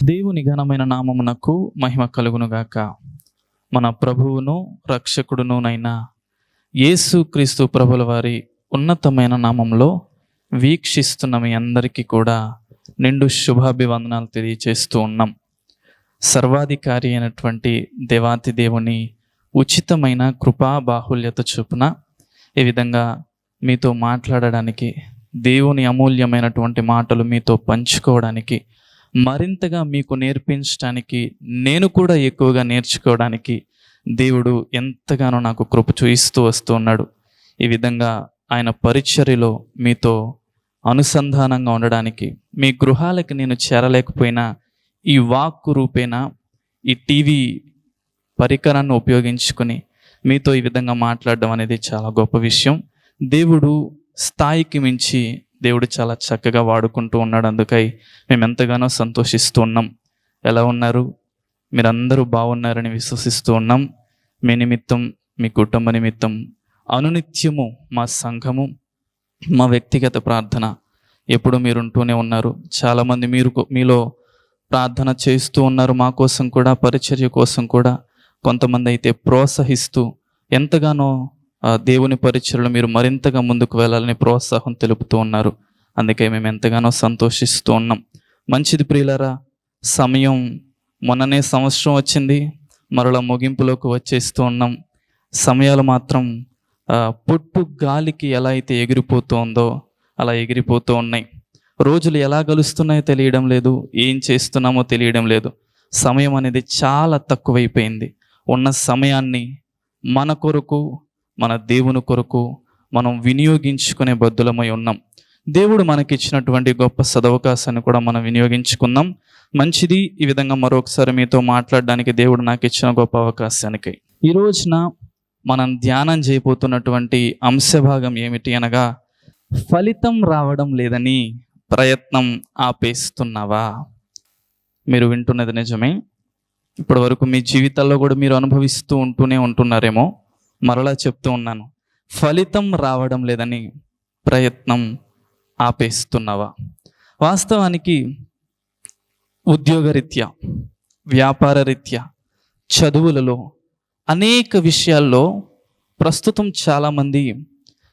దేవుని ఘనమైన నామమునకు మహిమ కలుగునుగాక. మన ప్రభువును రక్షకుడునునైన యేసు క్రీస్తు ప్రభుల వారి ఉన్నతమైన నామంలో వీక్షిస్తున్న మీ అందరికీ కూడా నిండు శుభాభివందనాలు తెలియజేస్తూ ఉన్నాం. సర్వాధికారి అయినటువంటి దేవాతి దేవుని ఉచితమైన కృపా బాహుల్యత చొప్పున ఈ విధంగా మీతో మాట్లాడడానికి, దేవుని అమూల్యమైనటువంటి మాటలు మీతో పంచుకోవడానికి, మరింతగా మీకు నేర్పించడానికి, నేను కూడా ఎక్కువగా నేర్చుకోవడానికి దేవుడు ఎంతగానో నాకు కృప చూయిస్తూ వస్తూ ఉన్నాడు. ఈ విధంగా ఆయన పరిచర్యలో మీతో అనుసంధానంగా ఉండడానికి, మీ గృహాలకి నేను చేరలేకపోయినా ఈ వాక్కు రూపేణ ఈ టీవీ పరికరాన్ని ఉపయోగించుకొని మీతో ఈ విధంగా మాట్లాడడం అనేది చాలా గొప్ప విషయం. దేవుడు స్థాయికి మించి దేవుడు చాలా చక్కగా వాడుకుంటూ ఉన్నాడు. అందుకై మేము ఎంతగానో సంతోషిస్తూ ఉన్నాం. ఎలా ఉన్నారు? మీరందరూ బాగున్నారని విశ్వసిస్తూ ఉన్నాం. మీ నిమిత్తం, మీ కుటుంబ నిమిత్తం అనునిత్యము మా సంఘము, మా వ్యక్తిగత ప్రార్థన ఎప్పుడు మీరు ఉంటూనే ఉన్నారు. చాలామంది మీలో ప్రార్థన చేస్తూ ఉన్నారు, మా కోసం కూడా, పరిచర్య కోసం కూడా. కొంతమంది అయితే ప్రోత్సహిస్తూ ఎంతగానో దేవుని పరిచర్యలో మీరు మరింతగా ముందుకు వెళ్ళాలని ప్రోత్సాహం తెలుపుతూ ఉన్నారు. అందుకే మేము ఎంతగానో సంతోషిస్తూ ఉన్నాం. మంచిది ప్రియులారా, సమయం మొన్ననే సంవత్సరం వచ్చింది, మరలా ముగింపులోకి వచ్చేస్తూ ఉన్నాం. సమయాలు మాత్రం పొట్టు గాలికి ఎలా అయితే ఎగిరిపోతుందో అలా ఎగిరిపోతూ ఉన్నాయి. రోజులు ఎలా గలుస్తున్నాయో తెలియడం లేదు, ఏం చేస్తున్నామో తెలియడం లేదు. సమయం అనేది చాలా తక్కువైపోయింది. ఉన్న సమయాన్ని మన కొరకు, మన దేవుని కొరకు మనం వినియోగించుకునే బద్దులమై ఉన్నాం. దేవుడు మనకిచ్చినటువంటి గొప్ప సదవకాశాన్ని కూడా మనం వినియోగించుకుందాం. మంచిది. ఈ విధంగా మరొకసారి మీతో మాట్లాడడానికి దేవుడు నాకు ఇచ్చిన గొప్ప అవకాశానికి ఈ రోజున మనం ధ్యానం చేయబోతున్నటువంటి అంశభాగం ఏమిటి అనగా, ఫలితం రావడం లేదని ప్రయత్నం ఆపేస్తున్నావా? మీరు వింటున్నది నిజమే. ఇప్పటి వరకు మీ జీవితాల్లో కూడా మీరు అనుభవిస్తూ ఉంటున్నారేమో. మరలా చెప్తూ ఉన్నాను, ఫలితం రావడం లేదని ప్రయత్నం ఆపేస్తున్నావా? వాస్తవానికి ఉద్యోగరీత్యా, వ్యాపార రీత్యా, చదువులలో, అనేక విషయాల్లో ప్రస్తుతం చాలామంది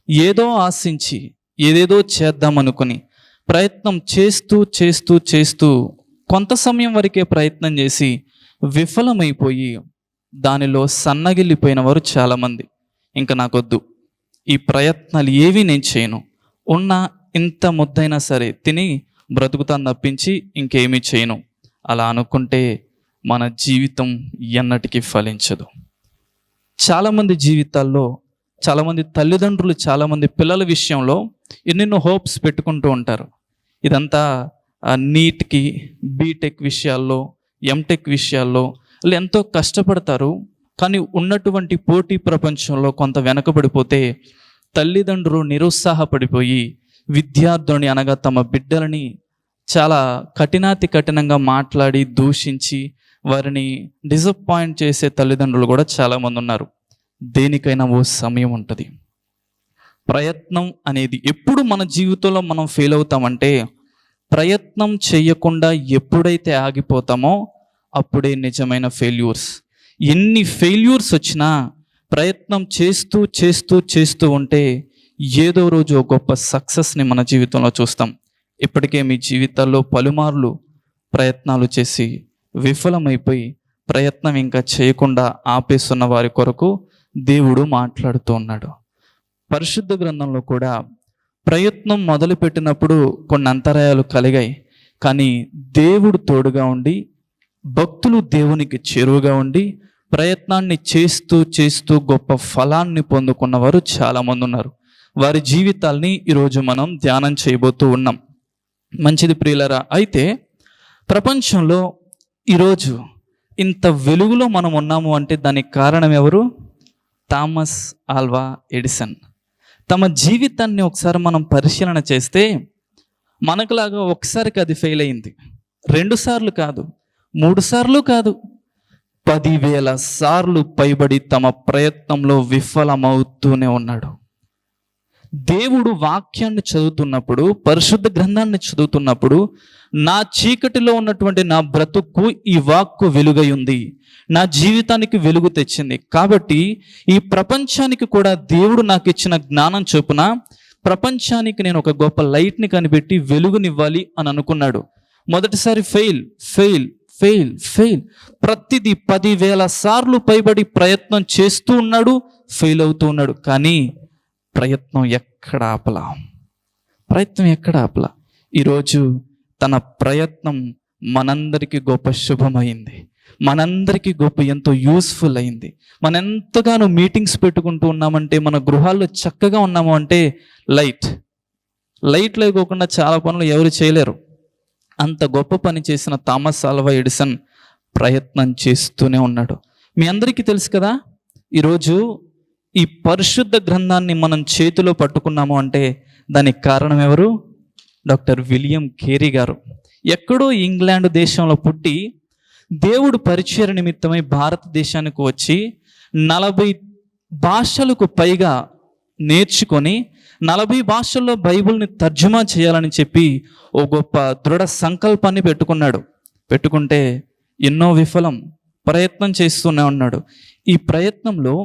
ఏదో ఆశించి ఏదేదో చేద్దామనుకుని ప్రయత్నం చేస్తూ కొంత సమయం వరకే ప్రయత్నం చేసి విఫలమైపోయి దానిలో సన్నగిల్లిపోయిన వారు చాలామంది. ఇంకా నాకొద్దు, ఈ ప్రయత్నాలు ఏవి నేను చేయను, ఉన్న ఇంత ముద్దైనా సరే తిని బ్రతుకుతాను తప్పించి ఇంకేమీ చేయను అలా అనుకుంటే మన జీవితం ఎన్నటికీ ఫలించదు. చాలామంది జీవితాల్లో, చాలామంది తల్లిదండ్రులు చాలామంది పిల్లల విషయంలో ఎన్నెన్నో హోప్స్ పెట్టుకుంటూ ఉంటారు. ఇదంతా నీట్కి, బీటెక్ విషయాల్లో, ఎంటెక్ విషయాల్లో వాళ్ళు ఎంతో కష్టపడతారు. కానీ ఉన్నటువంటి పోటీ ప్రపంచంలో కొంత వెనకబడిపోతే తల్లిదండ్రులు నిరుత్సాహపడిపోయి విద్యార్థుని అనగా తమ బిడ్డలని చాలా కఠినంగా మాట్లాడి దూషించి వారిని డిసప్పాయింట్ చేసే తల్లిదండ్రులు కూడా చాలామంది ఉన్నారు. దేనికైనా ఓ సమయం ఉంటుంది. ప్రయత్నం అనేది ఎప్పుడు మన జీవితంలో మనం ఫెయిల్ అవుతామంటే, ప్రయత్నం చేయకుండా ఎప్పుడైతే ఆగిపోతామో అప్పుడే నిజమైన ఫెయిల్యూర్స్. ఎన్ని ఫెయిల్యూర్స్ వచ్చినా ప్రయత్నం చేస్తూ ఉంటే ఏదో రోజు ఒక గొప్ప సక్సెస్ని మన జీవితంలో చూస్తాం. ఇప్పటికే మీ జీవితాల్లో పలుమార్లు ప్రయత్నాలు చేసి విఫలమైపోయి ప్రయత్నం ఇంకా చేయకుండా ఆపేస్తున్న వారి కొరకు దేవుడు మాట్లాడుతూ ఉన్నాడు. పరిశుద్ధ గ్రంథంలో కూడా ప్రయత్నం మొదలుపెట్టినప్పుడు కొన్ని అంతరాయాలు కలిగాయి. కానీ దేవుడు తోడుగా ఉండి, భక్తులు దేవునికి చేరువగా ఉండి ప్రయత్నాన్ని చేస్తూ గొప్ప ఫలాన్ని పొందుకున్నవారు చాలామంది ఉన్నారు. వారి జీవితాల్ని ఈరోజు మనం ధ్యానం చేయబోతూ ఉన్నాం. మంచిది ప్రియులరా. అయితే ప్రపంచంలో ఈరోజు ఇంత వెలుగులో మనం ఉన్నాము అంటే దానికి కారణం ఎవరు? Thomas Alva Edison. తమ జీవితాన్ని ఒకసారి మనం పరిశీలన చేస్తే మనకులాగా ఒకసారికి అది ఫెయిల్ అయింది, 2 సార్లు కాదు, 3 సార్లు కాదు, 10,000 సార్లు పైబడి తమ ప్రయత్నంలో విఫలమవుతూనే ఉన్నాడు. దేవుడు వాక్యాన్ని చదువుతున్నప్పుడు, పరిశుద్ధ గ్రంథాన్ని చదువుతున్నప్పుడు, నా చీకటిలో ఉన్నటువంటి నా బ్రతుకు ఈ వాక్కు వెలుగై ఉంది, నా జీవితానికి వెలుగు తెచ్చింది. కాబట్టి ఈ ప్రపంచానికి కూడా దేవుడు నాకు ఇచ్చిన జ్ఞానం చొప్పున ప్రపంచానికి నేను ఒక గొప్ప లైట్ని కనిపెట్టి వెలుగునివ్వాలి అని అనుకున్నాడు. మొదటిసారి ఫెయిల్ ఫెయిల్ ఫెయిల్ ఫెయిల్, ప్రతిదీ 10,000 సార్లు పైబడి ప్రయత్నం చేస్తూ ఉన్నాడు, ఫెయిల్ అవుతూ ఉన్నాడు. కానీ ప్రయత్నం ఎక్కడ ఆపలా. ఈరోజు తన ప్రయత్నం మనందరికీ గొప్ప శుభమైంది, మనందరికీ గొప్ప ఎంతో యూస్ఫుల్ అయింది. మనం ఎంతగానో మీటింగ్స్ పెట్టుకుంటూ ఉన్నామంటే, మన గృహాల్లో చక్కగా ఉన్నాము అంటే లైట్ లేకోకుండా చాలా పనులు ఎవరు చేయలేరు. అంత గొప్ప పని చేసిన థామస్ ఆల్వా ఎడిసన్ ప్రయత్నం చేస్తూనే ఉన్నాడు. మీ అందరికీ తెలుసు కదా, ఈరోజు ఈ పరిశుద్ధ గ్రంథాన్ని మనం చేతిలో పట్టుకున్నాము అంటే దానికి కారణం ఎవరు? డాక్టర్ విలియం కేరీ గారు. ఎక్కడో ఇంగ్లాండ్ దేశంలో పుట్టి దేవుడు పరిచయ నిమిత్తమై భారతదేశానికి వచ్చి 40 భాషలకు పైగా నేర్చుకొని 40 భాషల్లో బైబిల్ని తర్జుమా చేయాలని చెప్పి ఓ గొప్ప దృఢ సంకల్పాన్ని పెట్టుకుంటే ఎన్నో ప్రయత్నం చేస్తూనే ఉన్నాడు. ఈ ప్రయత్నంలో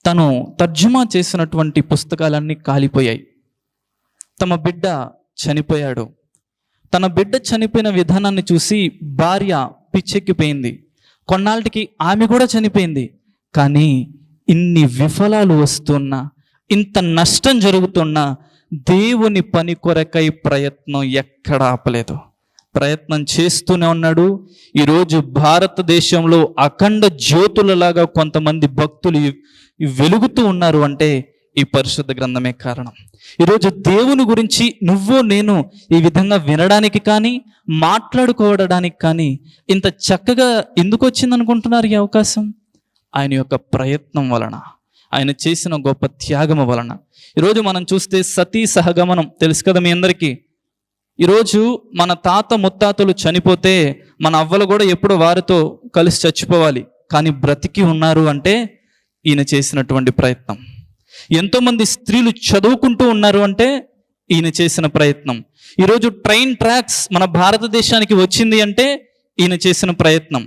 తను తర్జుమా చేసినటువంటి పుస్తకాలన్నీ కాలిపోయాయి. తమ బిడ్డ చనిపోయాడు. తన బిడ్డ చనిపోయిన విధానాన్ని చూసి భార్య పిచ్చెక్కిపోయింది. కొన్నాళ్ళకి ఆమె కూడా చనిపోయింది. కానీ ఇన్ని విఫలాలు వస్తున్నా, ఇంత నష్టం జరుగుతున్నా దేవుని పని కొరకై ప్రయత్నం ఎక్కడ ఆపలేదు. ప్రయత్నం చేస్తూనే ఉన్నాడు. ఈరోజు భారతదేశంలో అఖండ జ్యోతులలాగా కొంతమంది భక్తులు వెలుగుతూ ఉన్నారు అంటే ఈ పరిశుద్ధ గ్రంథమే కారణం. ఈరోజు దేవుని గురించి నువ్వు నేను ఈ విధంగా వినడానికి కానీ మాట్లాడుకోవడానికి కానీ ఇంత చక్కగా ఎందుకు వచ్చింది అనుకుంటున్నారు ఈ అవకాశం? ఆయన యొక్క ప్రయత్నం వలన, ఆయన చేసిన గొప్ప త్యాగం వలన. ఈరోజు మనం చూస్తే సతీ సహగమనం తెలుసు కదా మీ అందరికీ. ఈరోజు మన తాత ముత్తాతలు చనిపోతే మన అవ్వలు కూడా ఎప్పుడు వారితో కలిసి చచ్చిపోవాలి, కానీ బ్రతికి ఉన్నారు అంటే ఈయన చేసినటువంటి ప్రయత్నం. ఎంతోమంది స్త్రీలు చదువుకుంటూ ఉన్నారు అంటే ఈయన చేసిన ప్రయత్నం. ఈరోజు ట్రైన్ ట్రాక్స్ మన భారతదేశానికి వచ్చింది అంటే ఈయన చేసిన ప్రయత్నం.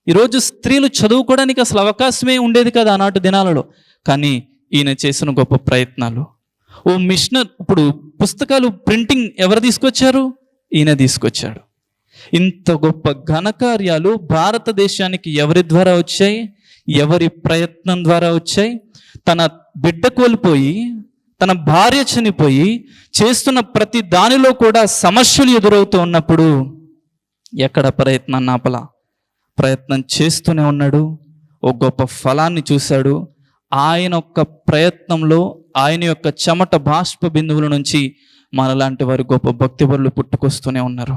ఈరోజు స్త్రీలు చదువుకోవడానికి అసలు అవకాశమే ఉండేది కదా ఆనాటి దినాలలో, కానీ ఈయన చేసిన గొప్ప ప్రయత్నాలు. ఓ మిషనర్, ఇప్పుడు పుస్తకాలు ప్రింటింగ్ ఎవరు తీసుకొచ్చారు? ఈయన తీసుకొచ్చాడు. ఇంత గొప్ప ఘనకార్యాలు భారతదేశానికి ఎవరి ద్వారా వచ్చాయి? ఎవరి ప్రయత్నం ద్వారా వచ్చాయి? తన బిడ్డ కోల్పోయి, తన భార్య చనిపోయి చేస్తున్న ప్రతి దానిలో కూడా సమస్యలు ఎదురవుతూ ఉన్నప్పుడు ఎక్కడ ప్రయత్నాన్ని ఆపలా, ప్రయత్నం చేస్తూనే ఉన్నాడు. ఓ గొప్ప ఫలాన్ని చూశాడు. ఆయన యొక్క ప్రయత్నంలో, ఆయన యొక్క చెమట బాష్ప బిందువుల నుంచి మనలాంటి వారు గొప్ప భక్తిపరులు పుట్టుకొస్తూనే ఉన్నారు.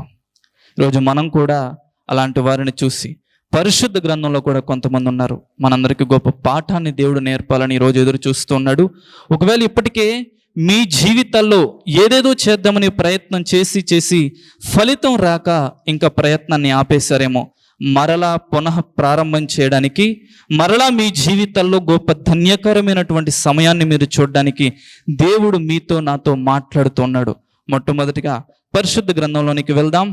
ఈరోజు మనం కూడా అలాంటి వారిని చూసి, పరిశుద్ధ గ్రంథంలో కూడా కొంతమంది ఉన్నారు, మనందరికీ గొప్ప పాఠాన్ని దేవుడు నేర్పాలని ఈరోజు ఎదురు చూస్తూ ఉన్నాడు. ఒకవేళ ఇప్పటికే మీ జీవితాల్లో ఏదేదో చేద్దామని ప్రయత్నం చేసి ఫలితం రాక ఇంకా ప్రయత్నాన్ని ఆపేశారేమో, మరలా పునః ప్రారంభం చేయడానికి, మరలా మీ జీవితాల్లో గొప్ప ధన్యకరమైనటువంటి సమయాన్ని మీరు చూడడానికి దేవుడు మీతో నాతో మాట్లాడుతున్నాడు. మొట్టమొదటిగా పరిశుద్ధ గ్రంథంలోనికి వెళ్దాం.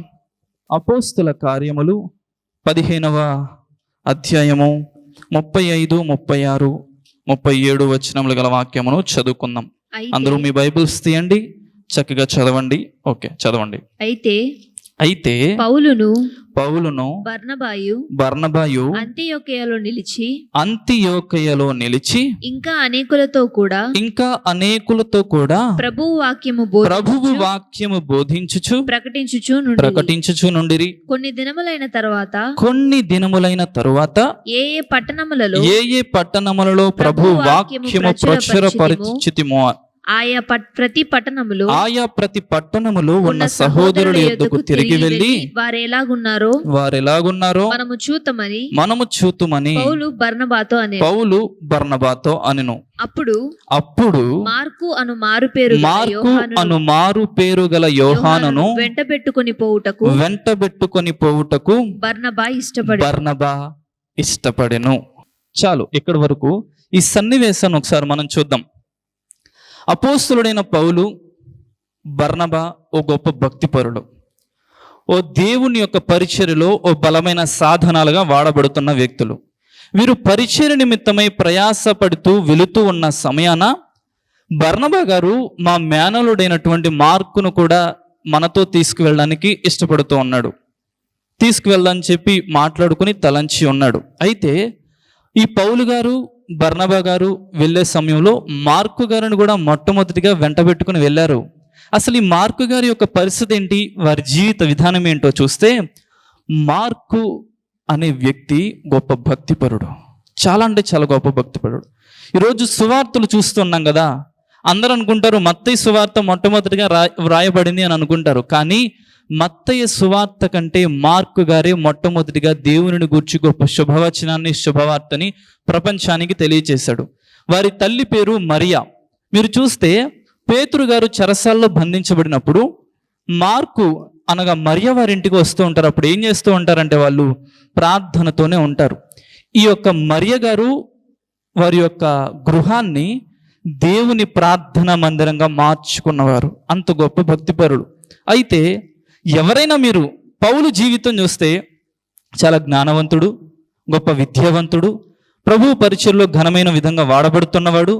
అపోస్తుల కార్యములు 15వ అధ్యాయము 35, 36, 37 వచనములు గల వాక్యమును చదువుకుందాం. అందరూ మీ బైబిల్స్ తీయండి, చక్కగా చదవండి. ఓకే, చదవండి. అయితే పౌలును బర్నబాయు అంతియోకయలో నిలిచి ఇంకా అనేకులతో కూడా ప్రభువు వాక్యము బోధించుచు ప్రకటించుచు నుండిరి. కొన్ని దినములైన తరువాత ఏ ఏ పట్టణములలో ప్రభు వాక్యము ప్రచురపరిచితిమో ఆయా ప్రతి పట్టణములో ఉన్న సహోదరుల యొద్దకు తిరిగి వెళ్ళి వారెలాగున్నారో మనము చూతుమని పౌలు బర్నబాతో అనెను. అప్పుడు మార్కు అను మారు పేరు గల యోహానును వెంటబెట్టుకొని పోవుటకు బర్నబా ఇష్టపడెను. చాలు, ఇక్కడి వరకు ఈ సన్నివేశాన్ని ఒకసారి మనం చూద్దాం. అపోస్తలుడైన పౌలు, బర్నబా ఓ గొప్ప భక్తిపరుడు, ఓ దేవుని యొక్క పరిచర్యలో ఓ బలమైన సాధనాలుగా వాడబడుతున్న వ్యక్తులు. వీరు పరిచర్య నిమిత్తమై ప్రయాసపడుతూ వెళుతూ ఉన్న సమయాన బర్నబా గారు మా మేనలుడైనటువంటి మార్కును కూడా మనతో తీసుకువెళ్ళడానికి ఇష్టపడుతూ ఉన్నాడు. తీసుకువెళ్దామని చెప్పి మాట్లాడుకుని తలంచి ఉన్నాడు. అయితే ఈ పౌలు గారు, బర్నబా గారు వెళ్ళే సమయంలో మార్కు గారిని కూడా మొట్టమొదటిగా వెంటబెట్టుకుని వెళ్ళారు. అసలు ఈ మార్కు గారి యొక్క పరిస్థితి ఏంటి, వారి జీవిత విధానం ఏంటో చూస్తే, మార్కు అనే వ్యక్తి గొప్ప భక్తిపరుడు, చాలా అంటే చాలా గొప్ప భక్తిపరుడు. ఈరోజు సువార్తలు చూస్తున్నాం కదా, అందరూ అనుకుంటారు మత్తయి సువార్త మొట్టమొదటిగా వ్రాయబడింది అని అనుకుంటారు. కానీ మత్తయి సువార్త కంటే మార్కు గారే మొట్టమొదటిగా దేవునిని గూర్చి గొప్ప శుభవచనాన్ని, శుభవార్తని ప్రపంచానికి తెలియచేశాడు. వారి తల్లి పేరు మరియా. మీరు చూస్తే పేతురు గారు చెరసాల్లో బంధించబడినప్పుడు మార్కు అనగా మరియా వారి ఇంటికి వస్తూ ఉంటారు. అప్పుడు ఏం చేస్తూ ఉంటారంటే వాళ్ళు ప్రార్థనతోనే ఉంటారు. ఈ యొక్క మరియ గారు వారి యొక్క గృహాన్ని దేవుని ప్రార్థనా మందిరంగా మార్చుకున్నవారు, అంత గొప్ప భక్తిపరుడు. అయితే ఎవరైనా మీరు పౌలు జీవితం చూస్తే చాలా జ్ఞానవంతుడు, గొప్ప విద్యావంతుడు, ప్రభు పరిచర్లో ఘనమైన విధంగా వాడబడుతున్నవాడు,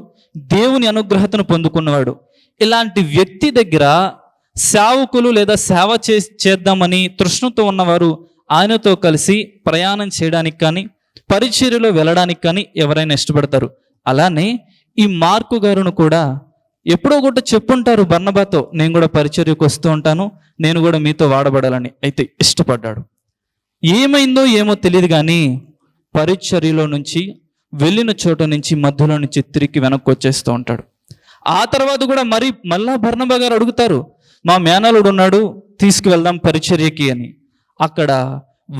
దేవుని అనుగ్రహతను పొందుకున్నవాడు. ఇలాంటి వ్యక్తి దగ్గర సేవకులు లేదా సేవ చేద్దామని తృష్ణతో ఉన్నవారు ఆయనతో కలిసి ప్రయాణం చేయడానికి కానీ పరిచర్యలో వెళ్ళడానికి కానీ ఎవరైనా ఇష్టపడతారు. అలానే ఈ మార్కు గారును కూడా ఎప్పుడో ఒకటి చెప్పుంటారు బర్నబాతో, నేను కూడా పరిచర్యకు వస్తూ ఉంటాను, నేను కూడా మీతో వాడబడాలని. అయితే ఇష్టపడ్డాడు. ఏమైందో ఏమో తెలియదు కానీ పరిచర్యలో నుంచి వెళ్ళిన చోట నుంచి మధ్యలో నుంచి తిరిగి వెనక్కి వచ్చేస్తూ ఉంటాడు. ఆ తర్వాత కూడా మళ్ళా బర్నబా గారు అడుగుతారు, మా మేనలుడు ఉన్నాడు, తీసుకువెళ్దాం పరిచర్యకి అని. అక్కడ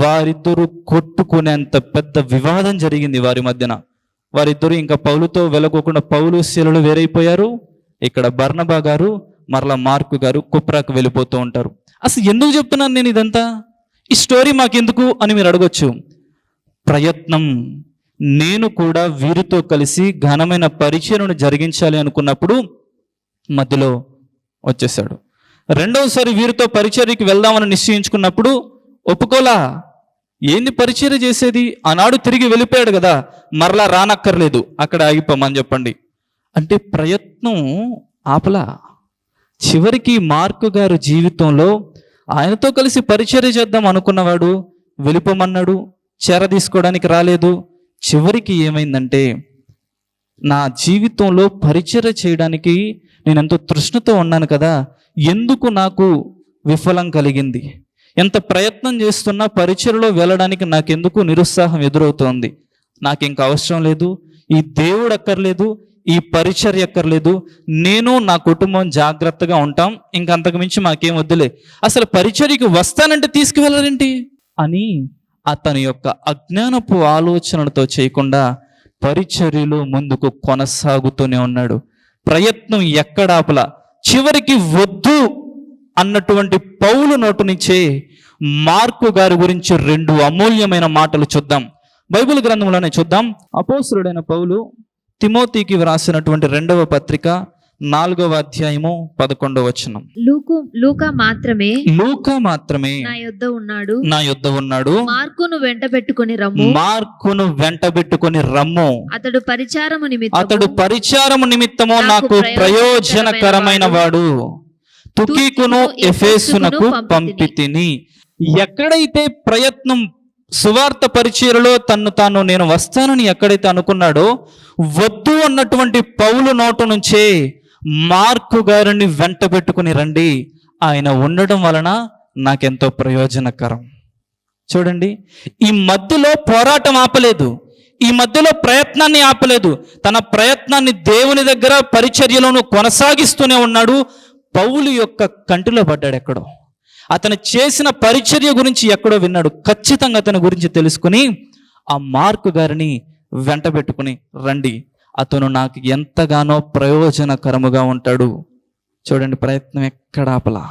వారిద్దరూ కొట్టుకునేంత పెద్ద వివాదం జరిగింది వారి మధ్యన. వారిద్దరూ ఇంకా పౌలుతో వెళ్ళకోకుండా పౌలు శీలలు వేరైపోయారు. ఇక్కడ బర్నబా గారు మరలా మార్కు గారు కుప్రాకు వెళ్ళిపోతూ ఉంటారు. అసలు ఎందుకు చెప్తున్నాను నేను ఇదంతా, ఈ స్టోరీ మాకెందుకు అని మీరు అడగొచ్చు. ప్రయత్నం, నేను కూడా వీరితో కలిసి ఘనమైన పరిచర్యను జరిగించాలి అనుకున్నప్పుడు మధ్యలో వచ్చేసాడు. రెండవసారి వీరితో పరిచర్యకి వెళ్దామని నిశ్చయించుకున్నప్పుడు ఒప్పుకోలా. ఏంది పరిచర్య చేసేది, ఆనాడు తిరిగి వెళ్ళిపోయాడు కదా, మరలా రానక్కర్లేదు, అక్కడ ఆగిపోమని చెప్పండి అంటే ప్రయత్నం ఆపలా. చివరికి మార్కు గారు జీవితంలో ఆయనతో కలిసి పరిచర్య చేద్దాం అనుకున్నవాడు వెళ్ళిపోమన్నాడు, చేర తీసుకోవడానికి రాలేదు. చివరికి ఏమైందంటే, నా జీవితంలో పరిచర్య చేయడానికి నేను ఎంతో తృష్ణతో ఉన్నాను కదా, ఎందుకు నాకు విఫలం కలిగింది, ఎంత ప్రయత్నం చేస్తున్నా పరిచర్యలో వెళ్ళడానికి నాకెందుకు నిరుత్సాహం ఎదురవుతోంది, నాకు ఇంకా అవసరం లేదు, ఈ దేవుడు అక్కర్లేదు, ఈ పరిచర్య అక్కర్లేదు, నేను నా కుటుంబం జాగ్రత్తగా ఉంటాం, ఇంకంతకు మించి మాకేం వద్దులే, అసలు పరిచర్యకి వస్తానంటే తీసుకువెళ్ళరేంటి అని అతని యొక్క అజ్ఞానపు ఆలోచనలతో చేయకుండా పరిచర్యలో ముందుకు కొనసాగుతూనే ఉన్నాడు. ప్రయత్నం ఎక్కడాపలా. చివరికి వద్దు అన్నటువంటి పౌలు నోటు నుంచే మార్కు గారి గురించి 2 అమూల్యమైన మాటలు చూద్దాం. బైబిల్ గ్రంథంలోనే చూద్దాం. అపోస్తలుడైన పౌలు తిమోతికి వ్రాసినటువంటి 2వ పత్రిక 4వ అధ్యాయము 11వ వచనం. లూకా మాత్రమే నా యొద్ద ఉన్నాడు, మార్కును వెంటబెట్టుకొని రమ్ము, అతడు పరిచారము నిమిత్తము నాకు ప్రయోజనకరమైన వాడు, తుకీకును ఎఫెసునకు పంపితిని. ఎక్కడైతే ప్రయత్నం, సువార్త పరిచర్యలో తాను నేను వస్తానని ఎక్కడైతే అనుకున్నాడో, వద్దు అన్నటువంటి పౌలు నోటు నుంచే మార్కు గారిని వెంట పెట్టుకుని రండి, ఆయన ఉండడం వలన నాకెంతో ప్రయోజనకరం. చూడండి, ఈ మధ్యలో పోరాటం ఆపలేదు, ఈ మధ్యలో ప్రయత్నాన్ని ఆపలేదు, తన ప్రయత్నాన్ని దేవుని దగ్గర పరిచర్యలోను కొనసాగిస్తూనే ఉన్నాడు. పౌలు యొక్క కంటిలో పడ్డాడు ఎక్కడో, అతను చేసిన పరిచర్య గురించి ఎక్కడో విన్నాడు. ఖచ్చితంగా అతని గురించి తెలుసుకుని ఆ మార్కు గారిని వెంట పెట్టుకుని రండి, అతను నాకు ఎంతగానో ప్రయోజనకరముగా ఉంటాడు. చూడండి, ప్రయత్నం ఎక్కడ ఆపలా.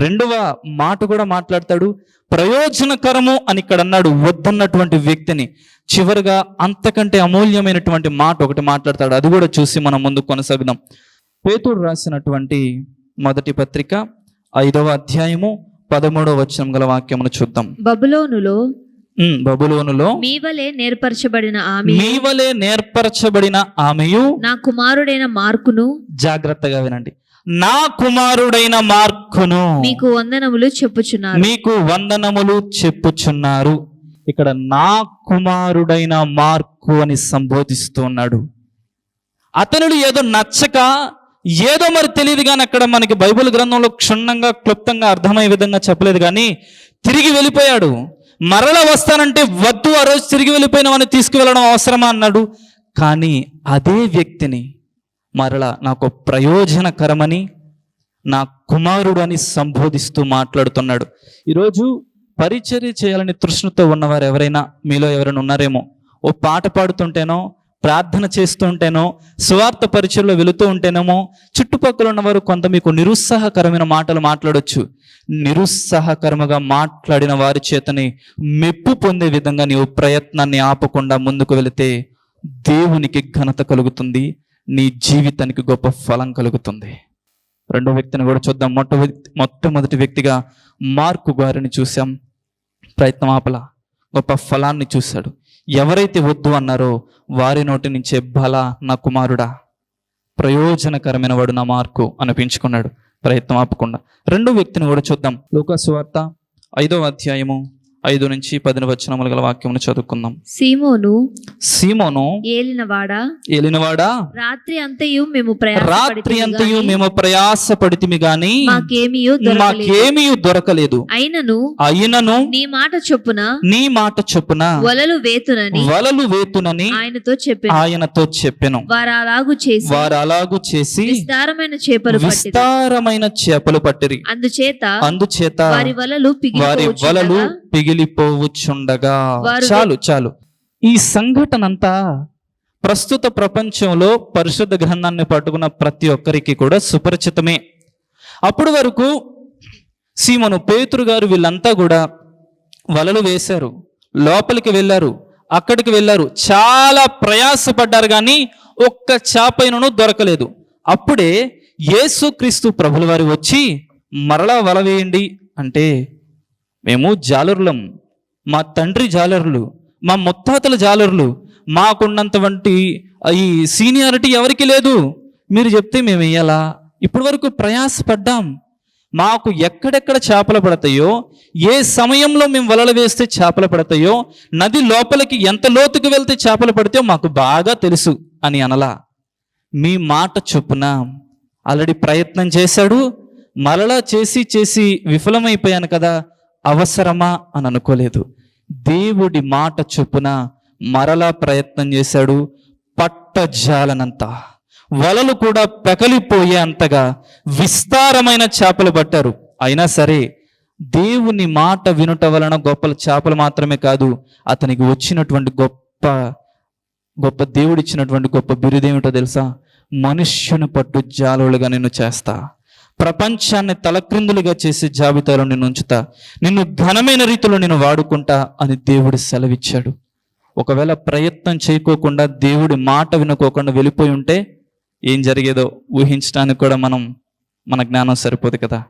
2వ మాట కూడా మాట్లాడతాడు, ప్రయోజనకరము అని ఇక్కడ అన్నాడు వద్దన్నటువంటి వ్యక్తిని. చివరిగా అంతకంటే అమూల్యమైనటువంటి మాట ఒకటి మాట్లాడతాడు, అది కూడా చూసి మనం ముందు కొనసాగుదాం. పేతురు రాసినటువంటి మొదటి పత్రిక 5వ అధ్యాయము 13వ వచనం గల వాక్యమును చూద్దాం. బబులోనులో మీ వలె నేర్పరచబడిన ఆమెయు నా కుమారుడైన మార్కును, జాగ్రత్తగా వినండి, నా కుమారుడైన మార్కును మీకు వందనములు చెప్పుచున్నారు. ఇక్కడ నా కుమారుడైన మార్కు అని సంబోధిస్తూ ఉన్నాడు. అతనుడు ఏదో నచ్చక ఏదో మరి తెలియదు కానీ అక్కడ మనకి బైబిల్ గ్రంథంలో క్షుణ్ణంగా క్లుప్తంగా అర్థమయ్యే విధంగా చెప్పలేదు కానీ తిరిగి వెళ్ళిపోయాడు. మరలా వస్తానంటే వద్దు, ఆ రోజు తిరిగి వెళ్ళిపోయినవని తీసుకువెళ్ళడం అవసరమా అన్నాడు. కానీ అదే వ్యక్తిని మరలా నాకు ప్రయోజనకరమని నా కుమారుడు అని సంబోధిస్తూ మాట్లాడుతున్నాడు. ఈరోజు పరిచర్య చేయాలని తృష్ణతో ఉన్నవారు ఎవరైనా మీలో ఎవరైనా ఉన్నారేమో. ఓ పాట పాడుతుంటేనో, ప్రార్థన చేస్తుంటేనో, సువార్త పరిచర్యలో వెళుతూ ఉంటేనేమో చుట్టుపక్కల ఉన్నవారు కొంత మీకు నిరుత్సాహకరమైన మాటలు మాట్లాడొచ్చు. నిరుత్సాహకరముగా మాట్లాడిన వారి చేతని మెప్పు పొందే విధంగా నీవు ప్రయత్నాన్ని ఆపకుండా ముందుకు వెళితే దేవునికి ఘనత కలుగుతుంది, నీ జీవితానికి గొప్ప ఫలం కలుగుతుంది. రెండో వ్యక్తిని కూడా చూద్దాం. మొట్టమొదటి వ్యక్తిగా మార్కు గారిని చూసాం. ప్రయత్నం ఆపల, గొప్ప ఫలాన్ని చూశాడు. ఎవరైతే వద్దు అన్నారో వారి నోటి నుంచే బల నా కుమారుడా, ప్రయోజనకరమైన వాడు నా మార్కు అనిపించుకున్నాడు, ప్రయత్నం ఆపకుండా. రెండో వ్యక్తిని కూడా చూద్దాం. లూకా సువార్త 5వ అధ్యాయము 5 నుంచి 10 వచనముల గల వాక్యమును చదువుకుందాం. సీమోను ఏలినవాడా, రాత్రి అంతయు మేము ప్రయాసపడితిమి గాని మాకేమీయు దొరకలేదు. అయినను నీ మాట చొప్పున వలలు వేతునని ఆయనతో చెప్పెను. వారు అలాగు చేసి విస్తారమైన చేపలు పట్టిరి. అందుచేత వారి వలలు పిగిలిపోవచ్చుండగా. చాలు. ఈ సంఘటన అంతా ప్రస్తుత ప్రపంచంలో పరిశుద్ధ గ్రంథాన్ని పట్టుకున్న ప్రతి ఒక్కరికి కూడా సుపరిచితమే. అప్పటి వరకు సీమోను, పేతురు గారు వీళ్ళంతా కూడా వలలు వేశారు, లోపలికి వెళ్ళారు, అక్కడికి వెళ్ళారు, చాలా ప్రయాసపడ్డారు కానీ ఒక్క చేపైనను దొరకలేదు. అప్పుడే యేసుక్రీస్తు ప్రభుల వారు వచ్చి మరలా వల వేయండి అంటే, మేము జాలరులం, మా తండ్రి జాలరులు, మా ముత్తాతల జాలరులు, మాకున్నంత వంటి ఈ సీనియారిటీ ఎవరికి లేదు, మీరు చెప్తే మేము వేయాలా? ఇప్పటి వరకు ప్రయాసపడ్డాం, మాకు ఎక్కడెక్కడ చేపలు పడతాయో, ఏ సమయంలో మేము వలలు వేస్తే చేపలు పడతాయో, నది లోపలికి ఎంత లోతుకు వెళ్తే చేపలు పడితే మాకు బాగా తెలుసు అని అనలా. మీ మాట చొప్పున ఆల్రెడీ ప్రయత్నం చేశాడు, మరలా చేసి విఫలమైపోయాను కదా, అవసరమా అని అనుకోలేదు. దేవుడి మాట చొప్పున మరలా ప్రయత్నం చేశాడు. పట్టజాలనంత, వలలు కూడా పెకలిపోయే అంతగా విస్తారమైన చేపలు పట్టారు. అయినా సరే దేవుని మాట వినుట వలన గొప్ప చేపలు మాత్రమే కాదు, అతనికి వచ్చినటువంటి గొప్ప దేవుడిచ్చినటువంటి గొప్ప బిరుదేమిటో తెలుసా? మనుష్యుని పట్టు జాలులుగా నిన్ను చేస్తా, ప్రపంచాన్ని తలక్రిందులుగా చేసే జాబితాలో నిన్ను ఉంచుతా, నిన్ను ఘనమైన రీతిలో నేను వాడుకుంటా అని దేవుడు సెలవిచ్చాడు. ఒకవేళ ప్రయత్నం చేయకోకుండా దేవుడి మాట వినుకోకుండా వెళ్ళిపోయి ఉంటే ఏం జరిగేదో ఊహించడానికి కూడా మన జ్ఞానం సరిపోదు కదా.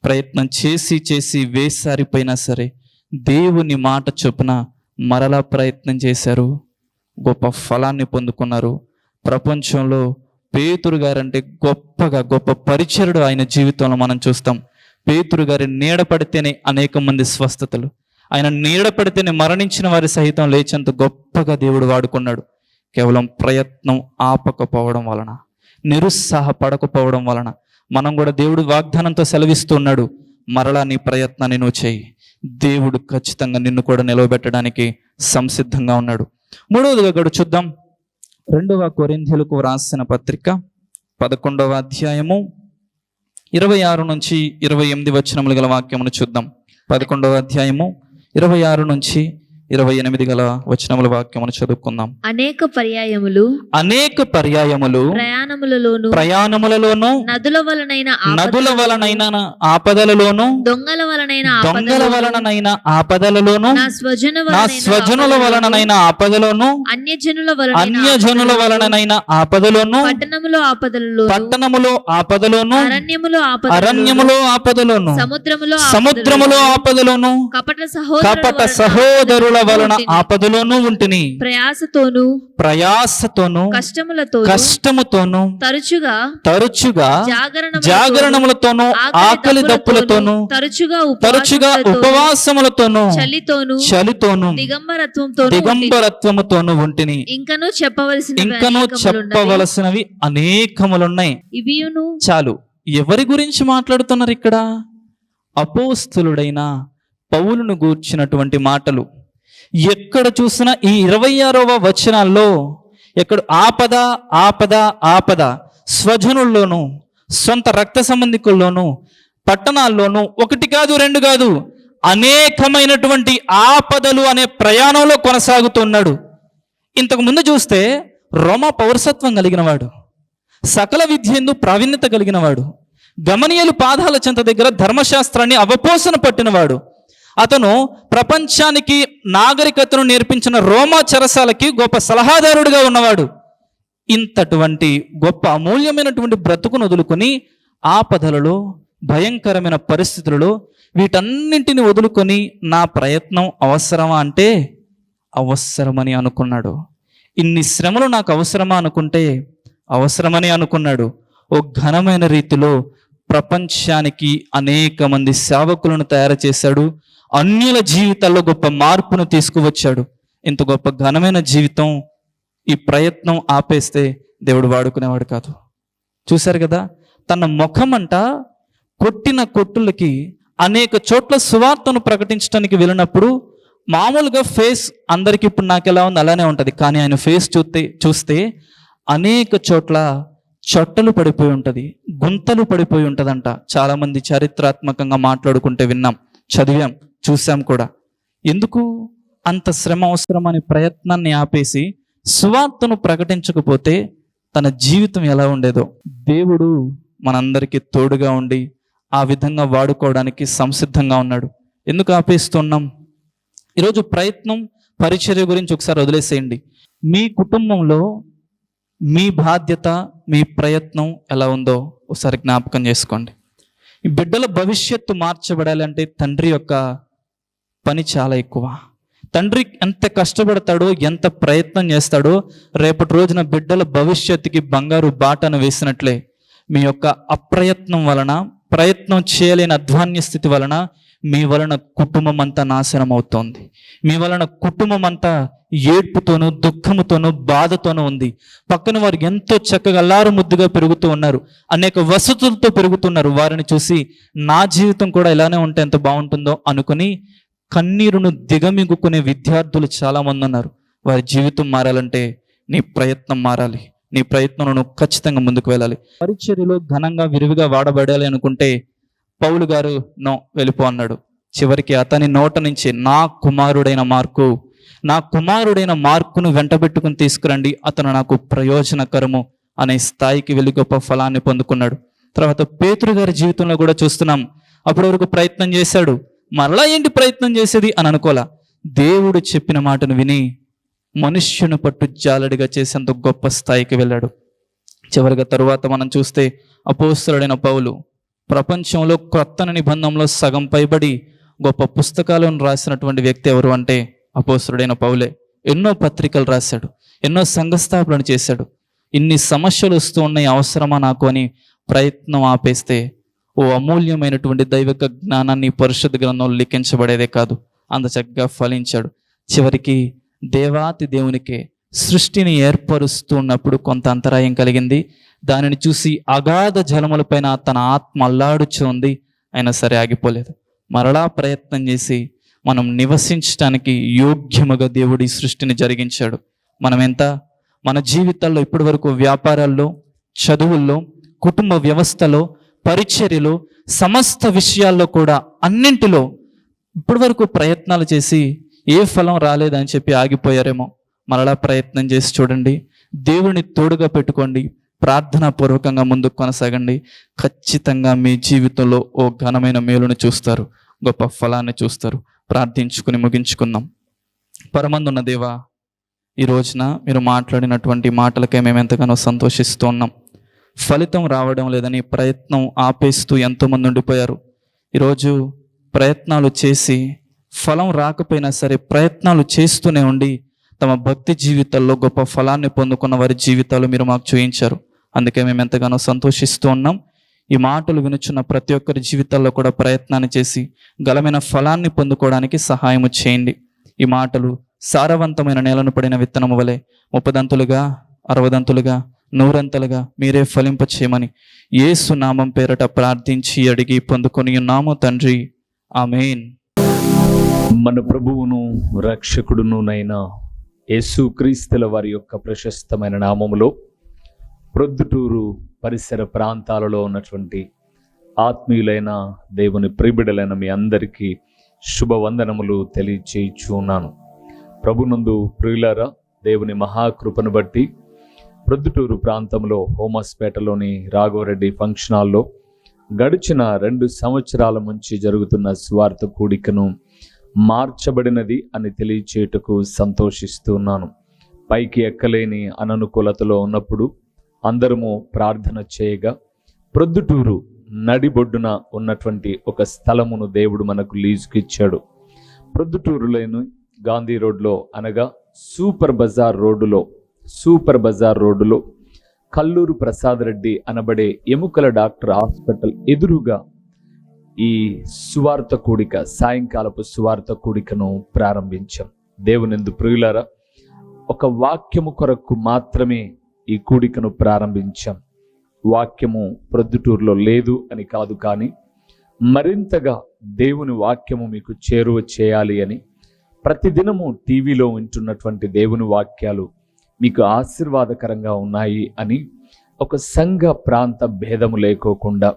ప్రయత్నం చేసి వేసారిపోయినా సరే దేవుని మాట చొప్పున మరలా ప్రయత్నం చేశారు, గొప్ప ఫలాన్ని పొందుకున్నారు. ప్రపంచంలో పేతురు గారంటే గొప్ప పరిచరుడు ఆయన జీవితంలో మనం చూస్తాం. పేతురు గారి నీడ పడితేనే అనేక మంది స్వస్థతలు, ఆయన నీడ పడితేనే మరణించిన వారి సహితం లేచేంత గొప్పగా దేవుడు వాడుకున్నాడు. కేవలం ప్రయత్నం ఆపకపోవడం వలన, నిరుత్సాహపడకపోవడం వలన. మనం కూడా దేవుడు వాగ్దానంతో సెలవిస్తున్నాడు, మరలా నీ ప్రయత్నాన్ని నువ్వు చేయి, దేవుడు ఖచ్చితంగా నిన్ను కూడా నిలవబెట్టడానికి సంసిద్ధంగా ఉన్నాడు. మూడవదిగా గడు చూద్దాం. 2వ కొరింథీయులకు రాసిన పత్రిక 11వ అధ్యాయము 26 నుంచి 28 వచనములు గల వాక్యమును చూద్దాం. 11వ అధ్యాయము 26 నుంచి 28 గల వచనముల వాక్యమును చదువుకుందాం. అనేక పర్యాయములు ప్రయాణములలోను నదుల వలనైన ఆపదలలోను దొంగల వలనైన ఆపదలలోను నా స్వజనుల వలనైన ఆపదలోను అన్యజనుల వలనైన ఆపదలోను పట్టణములో ఆపదలోను అరణ్యములో ఆపదలోను సముద్రములో ఆపదలోను కపట సహోదరుల వలన ఆపదలోను ఉంటిని. ప్రయాసతోను కష్టముతోను తరచుగా జాగరణములతోను ఆకలి దప్పులతోను తరచుగా ఉపవాసములతోను చలితోను దిగంబరత్వముతోను ఉంటిని. ఇంకను చెప్పవలసినవి అనేకములున్నాయి. చాలు. ఎవరి గురించి మాట్లాడుతున్నారు ఇక్కడ? అపోస్తులుడైన పౌలును గూర్చినటువంటి మాటలు. ఎక్కడ చూసినా ఈ 26వ వచనాల్లో ఎక్కడ ఆపద ఆపద ఆపద, స్వజనుల్లోనూ సొంత రక్త సంబంధికుల్లోనూ పట్టణాల్లోనూ, ఒకటి కాదు రెండు కాదు, అనేకమైనటువంటి ఆపదలు అనే ప్రయాణంలో కొనసాగుతున్నాడు. ఇంతకు ముందు చూస్తే రోమా పౌరసత్వం కలిగినవాడు, సకల విద్యందు ప్రావీణ్యత కలిగినవాడు, గమనీయులు పాదాల చెంత దగ్గర ధర్మశాస్త్రాన్ని అవపోసన పట్టినవాడు. అతను ప్రపంచానికి నాగరికతను నేర్పించిన రోమా చెరసాలకి గొప్ప సలహాదారుడిగా ఉన్నవాడు. ఇంతటువంటి గొప్ప అమూల్యమైనటువంటి బ్రతుకును వదులుకొని ఆపదలలో, భయంకరమైన పరిస్థితులలో వీటన్నింటిని వదులుకొని నా ప్రయత్నం అవసరమా అంటే అవసరమని అనుకున్నాడు. ఇన్ని శ్రమలు నాకు అవసరమా అనుకుంటే అవసరమని అనుకున్నాడు. ఓ ఘనమైన రీతిలో ప్రపంచానికి అనేక మంది సేవకులను తయారు చేశాడు. అన్యుల జీవితాల్లో గొప్ప మార్పును తీసుకువచ్చాడు. ఇంత గొప్ప ఘనమైన జీవితం, ఈ ప్రయత్నం ఆపేస్తే దేవుడు వాడుకునేవాడు కాదు. చూశారు కదా, తన ముఖమంట కొట్టిన కొట్టులకి అనేక చోట్ల సువార్తను ప్రకటించడానికి వెళ్ళినప్పుడు మామూలుగా ఫేస్ అందరికీ ఇప్పుడు నాకు ఎలా ఉంది అలానే ఉంటుంది, కానీ ఆయన ఫేస్ చూస్తే అనేక చోట్ల చొట్టలు పడిపోయి ఉంటుంది, గుంతలు పడిపోయి ఉంటుందంట. చాలామంది చారిత్రాత్మకంగా మాట్లాడుకుంటే విన్నాం, చదివాం, చూసాం కూడా. ఎందుకు అంత శ్రమ అవసరం అనే ప్రయత్నాన్ని ఆపేసి సువార్తను ప్రకటించకపోతే తన జీవితం ఎలా ఉండేదో. దేవుడు మనందరికీ తోడుగా ఉండి ఆ విధంగా వాడుకోవడానికి సంసిద్ధంగా ఉన్నాడు. ఎందుకు ఆపేస్తున్నాం? ఈరోజు ప్రయత్నం, పరిచర్య గురించి ఒకసారి వదిలేసేయండి. మీ కుటుంబంలో మీ బాధ్యత, మీ ప్రయత్నం ఎలా ఉందో ఒకసారి జ్ఞాపకం చేసుకోండి. ఈ బిడ్డల భవిష్యత్తు మార్చబడాలి అంటే తండ్రి యొక్క పని చాలా ఎక్కువ. తండ్రి ఎంత కష్టపడతాడో, ఎంత ప్రయత్నం చేస్తాడో, రేపటి రోజున బిడ్డల భవిష్యత్తుకి బంగారు బాటను వేసినట్లే మీ యొక్క అప్రయత్నం వలన, ప్రయత్నం చేయలేని అధ్వాన్య స్థితి వలన మీ వలన కుటుంబం అంతా నాశనం అవుతోంది. మీ వలన కుటుంబం అంతా ఏడ్పుతోనూ, దుఃఖముతోనూ, బాధతోనూ ఉంది. పక్కన వారు ఎంతో చక్కగా అల్లారు ముద్దుగా పెరుగుతూ ఉన్నారు, అనేక వసతులతో పెరుగుతున్నారు. వారిని చూసి నా జీవితం కూడా ఇలానే ఉంటే ఎంత బాగుంటుందో అనుకుని కన్నీరును దిగమింగుకునే విద్యార్థులు చాలామంది ఉన్నారు. వారి జీవితం మారాలంటే నీ ప్రయత్నం మారాలి. నీ ప్రయత్నంలో నువ్వు ఖచ్చితంగా ముందుకు వెళ్ళాలి. పరిచర్యలో ఘనంగా విరివిగా వాడబడాలి అనుకుంటే పౌలు గారు నో, వెళ్ళిపో అన్నాడు. చివరికి అతని నోట నుంచి నా కుమారుడైన మార్కును వెంటబెట్టుకుని తీసుకురండి, అతను నాకు ప్రయోజనకరము అనే స్థాయికి వెళ్ళి గొప్ప ఫలాన్ని పొందుకున్నాడు. తర్వాత పేతురు గారి జీవితంలో కూడా చూస్తున్నాం. అప్పటి వరకు ప్రయత్నం చేశాడు, మరలా ఏంటి ప్రయత్నం చేసేది అని అనుకోలా. దేవుడు చెప్పిన మాటను విని మనుష్యుని పట్టు జాలడిగా చేసేంత గొప్ప స్థాయికి వెళ్ళాడు. చివరిగా తరువాత మనం చూస్తే అపోస్తలుడైన పౌలు ప్రపంచంలో క్రొత్త నిబంధనలో సగం పైబడి గొప్ప పుస్తకాలను రాసినటువంటి వ్యక్తి ఎవరు అంటే అపోస్తలుడైన పౌలే. ఎన్నో పత్రికలు రాశాడు, ఎన్నో సంఘస్థాపనలు చేశాడు. ఇన్ని సమస్యలు వస్తూ ఉన్నాయి, అవసరమా నాకు అని ప్రయత్నం ఆపేస్తే ఓ అమూల్యమైనటువంటి దైవిక జ్ఞానాన్ని పరిశుద్ధ గ్రంథంలో లిఖించబడేదే కాదు, అంత చక్కగా ఫలించాడు. చివరికి దేవాతి దేవునికే సృష్టిని ఏర్పరుస్తున్నప్పుడు కొంత అంతరాయం కలిగింది. దానిని చూసి అగాధ జలములపైన తన ఆత్మ అల్లాడుచు ఉంది, అయినా సరే ఆగిపోలేదు. మరలా ప్రయత్నం చేసి మనం నివసించడానికి యోగ్యముగా దేవుడి సృష్టిని జరిగించాడు. మనం ఎంత మన జీవితాల్లో ఇప్పటి వరకు వ్యాపారాల్లో, చదువుల్లో, కుటుంబ వ్యవస్థలో, పరిచర్యలో, సమస్త విషయాల్లో కూడా అన్నింటిలో ఇప్పటి వరకు ప్రయత్నాలు చేసి ఏ ఫలం రాలేదని చెప్పి ఆగిపోయారేమో మరలా ప్రయత్నం చేసి చూడండి. దేవుని తోడుగా పెట్టుకోండి. ప్రార్థనా పూర్వకంగా ముందుకు కొనసాగండి. ఖచ్చితంగా మీ జీవితంలో ఓ ఘనమైన మేలును చూస్తారు, గొప్ప ఫలాన్ని చూస్తారు. ప్రార్థించుకుని ముగించుకుందాం. పరమందున్న దేవా, ఈ రోజున మీరు మాట్లాడినటువంటి మాటలకే మేము ఎంతగానో సంతోషిస్తూ ఉన్నాం. ఫలితం రావడం లేదని ప్రయత్నం ఆపేస్తూ ఎంతోమంది ఉండిపోయారు. ఈరోజు ప్రయత్నాలు చేసి ఫలం రాకపోయినా సరే ప్రయత్నాలు చేస్తూనే ఉండి తమ భక్తి జీవితాల్లో గొప్ప ఫలాన్ని పొందుకున్న వారి జీవితాలు మీరు మాకు చూపించారు. అందుకే మేము ఎంతగానో సంతోషిస్తూ ఉన్నాం. ఈ మాటలు వినుచున్న ప్రతి ఒక్కరి జీవితాల్లో కూడా ప్రయత్నాన్ని చేసి గలమైన ఫలాన్ని పొందుకోవడానికి సహాయము చేయండి. ఈ మాటలు సారవంతమైన నేలను పడిన విత్తనము వలె 30 దంతులుగా 60 దంతులుగా 100 అంతలుగా మీరే ఫలింప చేయమని యేసు నామం పేరట ప్రార్థించి అడిగి పొందుకొని ఉన్నాము తండ్రి, ఆమేన్. మన ప్రభువును రక్షకుడునునైన యేసుక్రీస్తుల వారి యొక్క ప్రశస్తమైన నామములో ప్రొద్దుటూరు పరిసర ప్రాంతాలలో ఉన్నటువంటి ఆత్మీయులైన దేవుని ప్రియబిడ్డలైన మీ అందరికీ శుభవందనములు తెలియచేయుచున్నాను. ప్రభునందు ప్రియులారా, దేవుని మహాకృపను బట్టి ప్రొద్దుటూరు ప్రాంతంలో హోమస్పేటలోని రాఘవరెడ్డి ఫంక్షన్ హాల్లో గడిచిన 2 సంవత్సరాల నుంచి జరుగుతున్న సువార్త కూడికను మార్చబడినది అని తెలియచేయుటకు సంతోషిస్తున్నాను. పైకి ఎక్కలేని అననుకూలతలో ఉన్నప్పుడు అందరము ప్రార్థన చేయగా ప్రొద్దుటూరు నడిబొడ్డున ఉన్నటువంటి ఒక స్థలమును దేవుడు మనకు లీజుకి ఇచ్చాడు. ప్రొద్దుటూరులోని గాంధీ రోడ్లో అనగా సూపర్ బజార్ రోడ్డులో కల్లూరు ప్రసాద్ రెడ్డి అనబడే ఎముకల డాక్టర్ హాస్పిటల్ ఎదురుగా ఈ సువార్త కూడిక, సాయంకాలపు సువార్త కూడికను ప్రారంభించాం. దేవునిందు ప్రియులారా, ఒక వాక్యము కొరకు మాత్రమే ఈ కూడికను ప్రారంభించాం. వాక్యము ప్రొద్దుటూరులో లేదు అని కాదు, కానీ మరింతగా దేవుని వాక్యము మీకు చేరువ చేయాలి అని ప్రతిదినము టీవీలో వింటున్నటువంటి దేవుని వాక్యాలు మీకు ఆశీర్వాదకరంగా ఉన్నాయి అని ఒక సంఘ ప్రాంత భేదము లేకోకుండా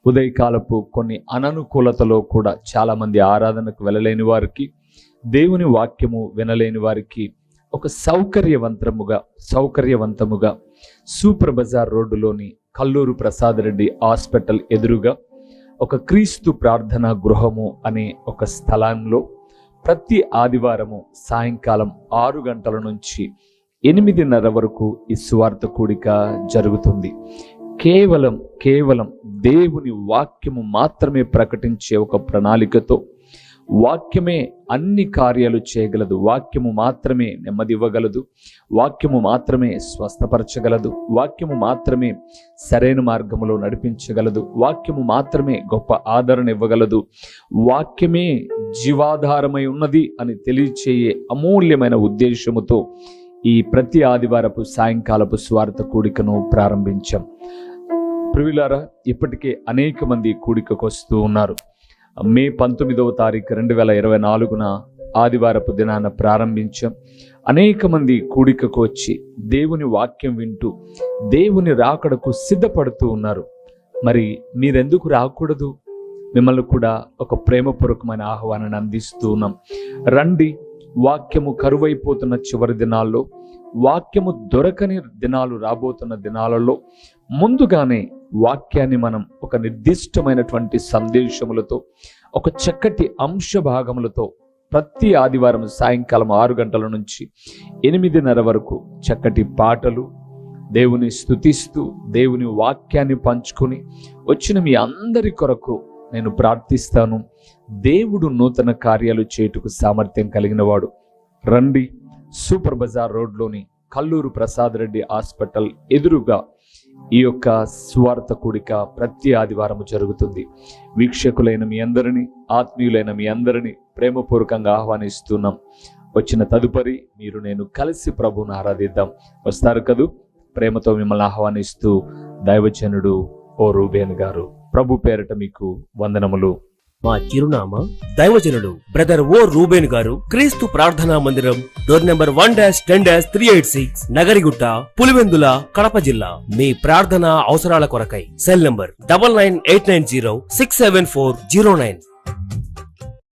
ఉదయకాలపు కొన్ని అననుకూలతలో కూడా చాలామంది ఆరాధనకు వెళ్ళలేని వారికి, దేవుని వాక్యము వినలేని వారికి ఒక సౌకర్యవంతముగా సూపర్ బజార్ రోడ్డులోని కల్లూరు ప్రసాద్ రెడ్డి హాస్పిటల్ ఎదురుగా ఒక క్రీస్తు ప్రార్థనా గృహము అనే ఒక స్థలంలో ప్రతి ఆదివారము సాయంకాలం 6 గంటల నుంచి 8:30 వరకు ఈ సువార్త కూడిక జరుగుతుంది. కేవలం దేవుని వాక్యము మాత్రమే ప్రకటించే ఒక ప్రణాళికతో, వాక్యమే అన్ని కార్యాలు చేయగలదు, వాక్యము మాత్రమే నెమ్మది ఇవ్వగలదు, వాక్యము మాత్రమే స్వస్థపరచగలదు, వాక్యము మాత్రమే సరైన మార్గములో నడిపించగలదు, వాక్యము మాత్రమే గొప్ప ఆదరణ ఇవ్వగలదు, వాక్యమే జీవాధారమై ఉన్నది అని తెలియచేయే అమూల్యమైన ఉద్దేశముతో ఈ ప్రతి ఆదివారపు సాయంకాలపు స్వార్థ కూడికను ప్రారంభించాం. ప్రియులారా, ఇప్పటికే అనేక మంది కూడికకు వస్తూ ఉన్నారు. మే 19వ తారీఖు 2024న ఆదివారపు దినాన ప్రారంభించాం. అనేక మంది కూడికకు వచ్చి దేవుని వాక్యం వింటూ దేవుని రాకడకు సిద్ధపడుతూ ఉన్నారు. మరి మీరెందుకు రాకూడదు? మిమ్మల్ని కూడా ఒక ప్రేమపూర్వకమైన ఆహ్వానాన్ని అందిస్తూ ఉన్నాం. రండి. వాక్యము కరువైపోతున్న చివరి దినాల్లో, వాక్యము దొరకని దినాలు రాబోతున్న దినాలలో ముందుగానే వాక్యాన్ని మనం ఒక నిర్దిష్టమైనటువంటి సందేశములతో, ఒక చక్కటి అంశ భాగములతో ప్రతి ఆదివారం సాయంకాలం 6 గంటల నుంచి 8:30 వరకు చక్కటి పాటలు, దేవుని స్తుతిస్తూ దేవుని వాక్యాన్ని పంచుకొని వచ్చిన మీ అందరి కొరకు నేను ప్రార్థిస్తాను. దేవుడు నూతన కార్యాలు చేయుటకు సామర్థ్యం కలిగిన వాడు. రండి. సూపర్ బజార్ రోడ్లోని కల్లూరు ప్రసాద్ రెడ్డి హాస్పిటల్ ఎదురుగా ఈ యొక్క సువార్త కూడిక ప్రతి ఆదివారం జరుగుతుంది. వీక్షకులైన మీ అందరినీ, ఆత్మీయులైన మీ అందరినీ ప్రేమపూర్వకంగా ఆహ్వానిస్తున్నాం. వచ్చిన తదుపరి మీరు నేను కలిసి ప్రభువును ఆరాధిద్దాం. వస్తారు కదూ? ప్రేమతో మిమ్మల్ని ఆహ్వానిస్తూ దైవజనుడు ఓ రూబేన్ గారు. ప్రభు పేరట మీకు వందనములు. మా చిరునామా దైవజనుడు బ్రదర్ ఓ రూబేన్ గారు, క్రీస్తు ప్రార్థనా మందిరం, డోర్ నెంబర్ 1-10-386, నగరిగుట్ట, పులివెందుల, కడప జిల్లా. మీ ప్రార్థన అవసరాల కొరకై సెల్ నంబర్ 9989067409.